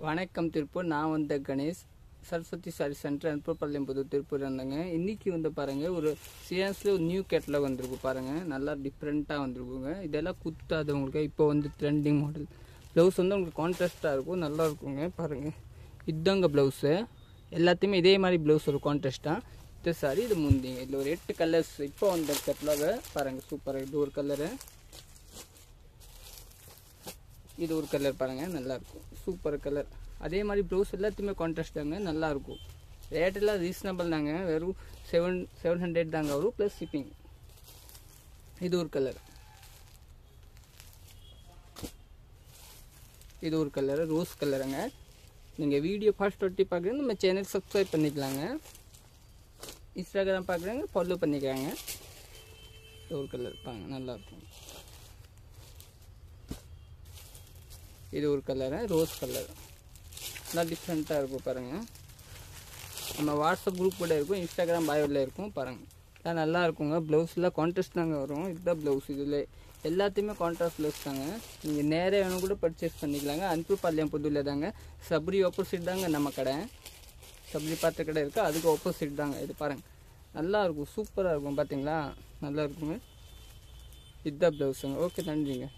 வணக்கம் திருப்பூர். நான் வந்த கணேஷ் சரஸ்வதி சாரி சென்டர் அனுப்பப்பள்ளியம்புதூர் திருப்பூர் வந்தேங்க. இன்றைக்கி வந்து பாருங்கள், ஒரு சியான்ஸில் ஒரு நியூ கேட்டலாக் வந்திருக்கு பாருங்கள். நல்லா டிஃப்ரெண்ட்டாக வந்திருக்குங்க. இதெல்லாம் குத்தாதவங்களுக்கு இப்போ வந்து ட்ரெண்டிங் மாடல். ப்ளவுஸ் வந்து உங்களுக்கு கான்ட்ராஸ்ட்டாக இருக்கும், நல்லா இருக்குங்க. பாருங்கள், இதுதாங்க ப்ளவுஸு. எல்லாத்தையுமே இதே மாதிரி ப்ளவுஸ் ஒரு கான்ட்ராஸ்ட்டாக. இது சாரி, இது முந்திங்க. இதில் ஒரு 8 கலர்ஸ் இப்போ வந்த கேட்டலாக பாருங்கள். சூப்பராக. இது ஒரு கலரு, இது ஒரு கலர் பாருங்கள், நல்லாயிருக்கும். Super colour. அதே மாதிரி ப்ளவுஸ் எல்லாத்தையுமே கான்ட்ராஸ்ட் தாங்க, நல்லாயிருக்கும். ரேட்டெல்லாம் ரீசனபிள் தாங்க. வெறும் 700 தாங்க வரும், ப்ளஸ் ஷிப்பிங். இது ஒரு கலர், இது ஒரு கலர், ரோஸ் கலருங்க. நீங்கள் வீடியோ ஃபர்ஸ்ட் ஒட்டி பார்க்குறீங்க, நம்ம சேனல் சப்ஸ்கிரைப் பண்ணிக்கலாங்க. இன்ஸ்டாகிராம் பார்க்குறாங்க, ஃபாலோ பண்ணிக்கிறாங்க. இது ஒரு கலர் பாருங்க, நல்லாயிருக்கும். இது ஒரு கலரு, ரோஸ் கலர். நல்லா டிஃப்ரெண்ட்டாக இருக்கும் பாருங்கள். நம்ம வாட்ஸ்அப் குரூப் கூட இருக்கும், இன்ஸ்டாகிராம் பயோவில் இருக்கும் பாருங்கள். எல்லாம் நல்லா இருக்குங்க. ப்ளவுஸ்லாம் கான்ட்ராஸ்ட் தாங்க வரும். இதுதான் ப்ளவுஸ். இதில் எல்லாத்தையுமே கான்ட்ராஸ்ட் ப்ளவுஸ் தாங்க. நீங்கள் நேரே வேணும் கூட பர்ச்சேஸ் பண்ணிக்கலாங்க. அனுப்பப்பள்ளியம்புதூரில் தாங்க, சபரி ஆப்போசிட் தாங்க நம்ம கடை. சபரி பார்த்த கடை இருக்குது, அதுக்கு ஆப்போசிட் தாங்க. இது பாருங்கள், நல்லாயிருக்கும், சூப்பராக இருக்கும். பார்த்தீங்களா, நல்லா இருக்குங்க. இதுதான் ப்ளவுஸுங்க. ஓகே, நன்றிங்க.